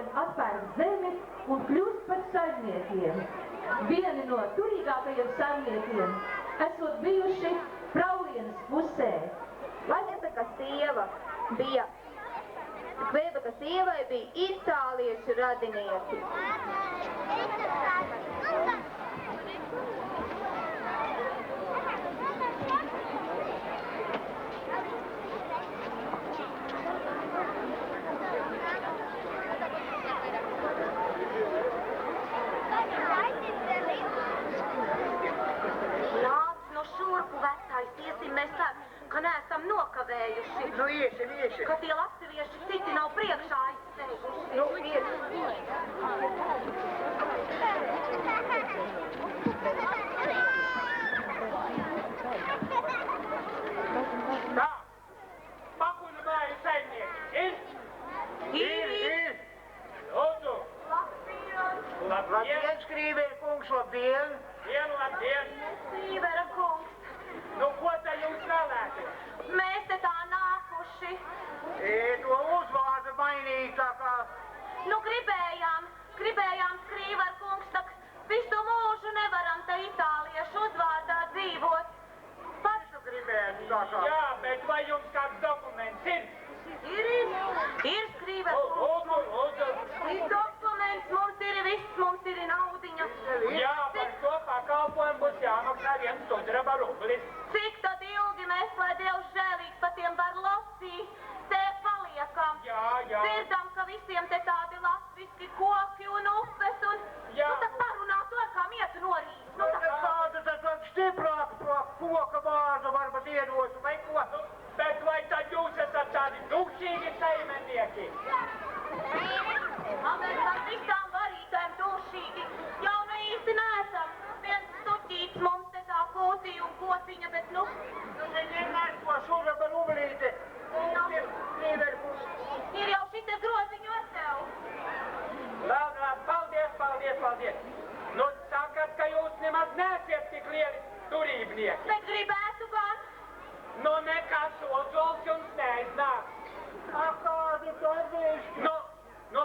brāļiem atpērk zemi un kļūst par saimniekiem. Vieni no turīgākajiem saimniekiem esot bijuši Praulienes pusē. Kvebeka sieva bija itāliešu radinieki. Šurpu vecais, iesim mēs tā, ka neesam nokavējuši. Nu, iesim. Ka tie latvieši citi nav priekšā aizsteiguši. Nu, Tā, Pakuna māju saimnieki, ir? Lūdzu. Labdien, Skrīvera kungs, labdien. Labdien. Skrīvera kungs. Nu, ko te jūs vēlēties? Mēs te tā nākuši. To uzvārdu mainīt tā kā... Nu, gribējām Skrīvera kungs, tak visu mūžu nevaram te itāliešu uzvārdā dzīvot. Pašu gribētu tā kā... Jā, bet vai jums kāds dokuments ir? Ir Skrīvera kungs. Lūdzu. Ir dokuments, mums ir viss, mums ir naudiņa. Jā, par to pakalpojumu būs jāmaksā 1 sudraba rublis. Cik tad ilgi mēs, lai Dievs žēlīgs, pa tiem Barlosī te paliekam? Jā. Dzirdam, ka visiem te tādi latviski koki un upes un... Jā. Nu, tad parunā to, kā mietu norīs. Nu, tad kādu stiprāku koka vārdu varbūt iedosu vai ko? Bet vai tad jūs esat tādi dukšīgi saimnieki? Mēs ar visām varītēm dušīgi. Jau nu īsti neesam. Viens stuķīts mums te tā kūtī un kociņa, bet nu... Nu, neņemās to šuraba rublīti. Ir jau šitie groziņu ar tev. Labi, paldies. Nu, sakat, ka jūs nemaz neesiet tik lieli turībnieki. Bet gribētu gan. Nu, nekas ozols jums neiznāk. Kādi tarbišķi? Nu,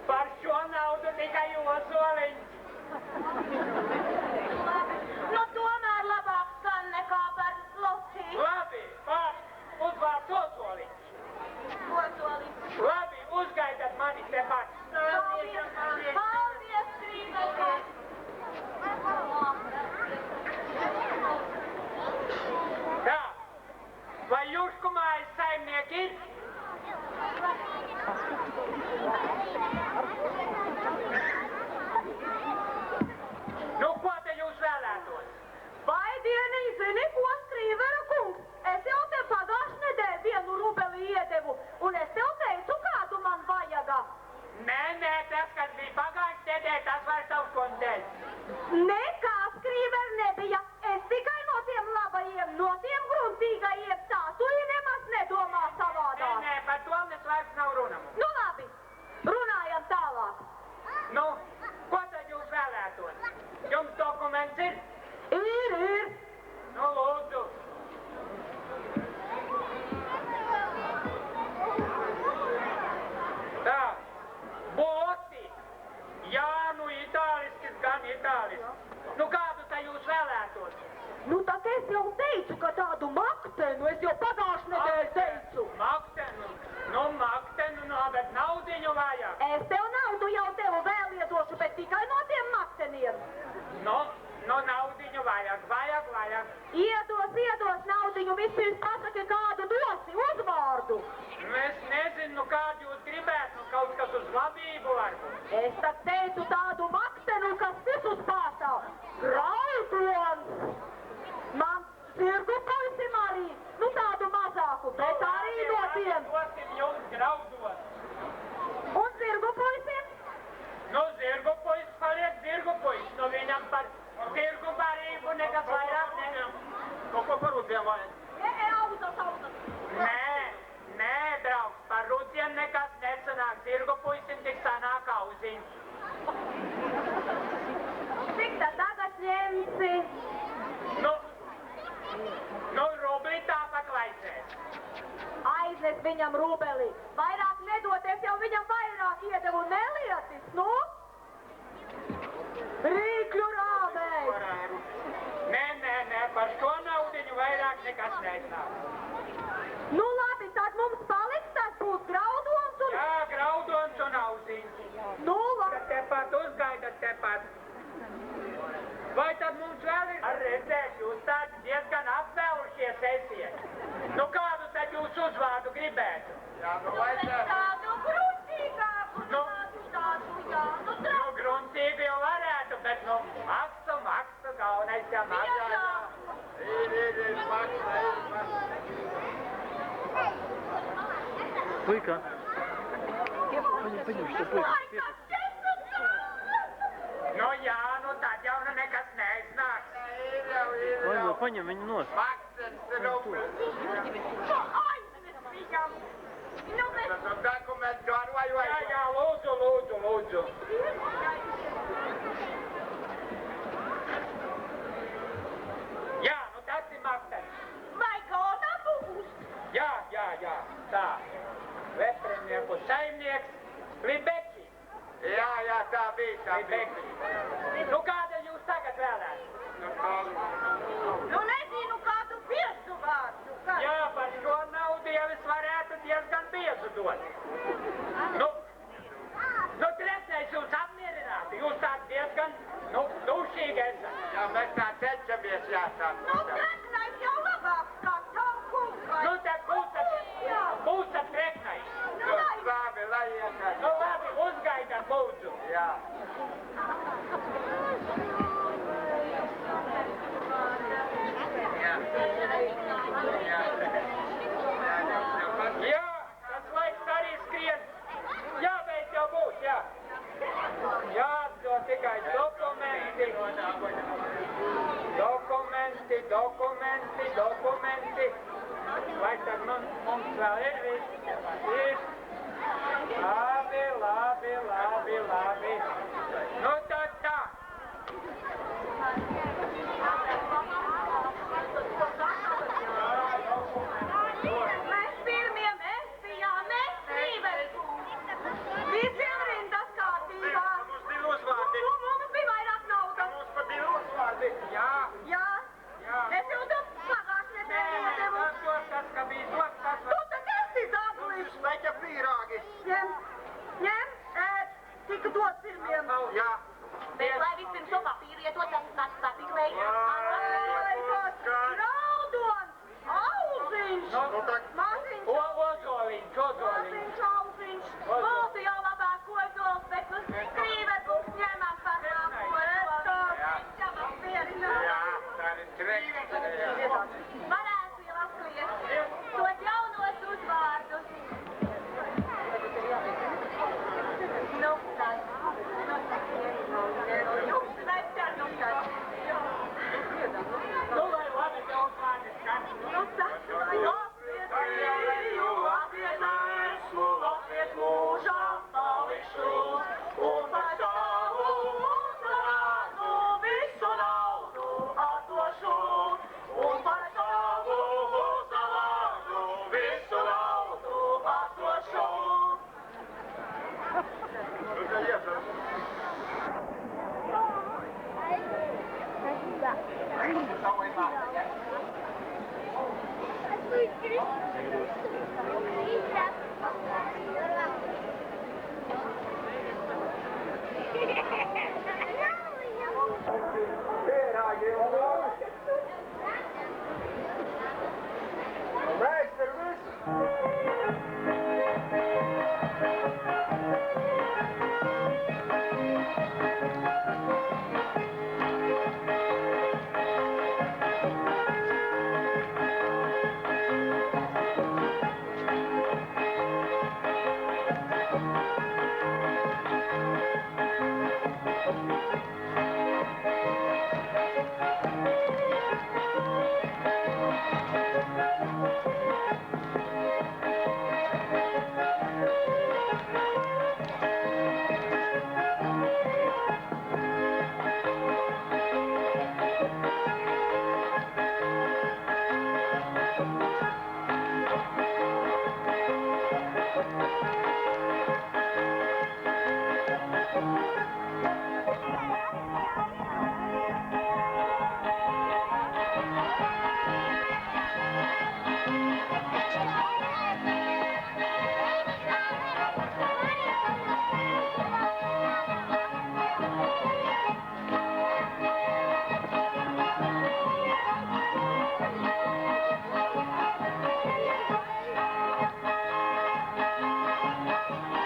par šo naudu tikai ozoliņš. Nu, tomēr labāk skan nekā par losī. Labi, uzvārds ozoliņš. Ozoliņš. Labi, uzgaidat mani tepat. Paldies, Skrīvera. Tā, vai Jušku mājas saimnieki ir? Nu, ko te jūs vēlētos? Vai dienī zini, ko Skrīvera kungs? Es jau te pagājušajā nedēļā 1 rubeli iedevu, un es tev teicu, kādu man vajagā. Nē, tas, kas bija pagājušajā nedēļā, tas vairs nav šodien. Nekā Skrīvera nebija. Es tikai no tiem labajiem, no tiem gruntīgajiem tātuļi nemaz nedomā savādāk. Nē, par to mēs vairs nav runa. Nu labi, runājam tālāk. Nu, ko tad jūs vēlētos? Jums dokuments ir? Ir. Nu, lūdzu. Tā, boti. Jā, nu itāliskis, gan itāliskis. Nu, kādu te jūs vēlētos? Nu, tad es jau teicu, ka tādu maktenu, es jau pagājušajā nedēļā teicu. Maktenu, bet naudiņu vajag. Es tev naudu jau tevu vēl iedošu, bet tikai no tiem makteniem. No naudiņu vajag. Iedos naudiņu, vispirms pasaki, kādu dosi uzvārdu. Es nezinu, kādu jūs gribētu, kaut kas uz labību varbūt. Es tad teicu tādu maktenu, kas visus pārstāv. Graudons! Man zirgu puisim arī, nu tādu mazāku, bet arī no tiem. Dosim jums graudos. Un zirgu puisim? Nu, zirgu puisis paliek zirgu puisis. Nu, viņam par zirgu barību nekas vairāk neņem. Nu, ko par rudiem vajag? Autos. Nē, draugs, par rudiem nekas nesanāk. Zirgu puisim tik sanāk auziņš. Cik tad tagad ņemsi? Nu, rubli tāpat vajadzēs. Aiznes viņam rubeli. Vairāk nedoties, jau viņam vairāk tad mums vēl ir? Ar redzēt, jūs tādi diezgan apvēlušies esiet. Nu kādu tad jūs uzvārdu gribētu? Jā, nu vajadzētu. Tādu gruntīgāku, tādu Jānu Trauku. Nu, gruntīgu jau varētu, bet nu, maksu, galvenais jau maksu. Ir, maksu. Puika. Paņem šo puiku. Nu jā, nu tad jau nu nekas neiznāks. Vaigo, paņem viņu nost. Maksens ruplis. Aiznes viņam. Nu, bet... Tas dokumentu ar vai? Jā, lūdzu. Jā, nu tas ir maksens. Vai kāda būs? Jā, tā. Veterinieku saimnieks Libeki. Jā, tā bija, Libeki. Nu, kāda jūs tagad vēlēt? Nu, nezinu, kādu biezu vārdu. Jā, par šo naudu jau es varētu diezgan biezu dot. Nu, trešais jūs apmierināti. Jūs tā diezgan, dušīgi esat. Jā, mēs tā cenšamies, jāsāk. Nu, treknais jau labāks kā tavu kungai. Nu, tad būsat treknais. Nu, lai... Labi, lai iet. Nu, labi, uzgaidat lūdzu. Jā.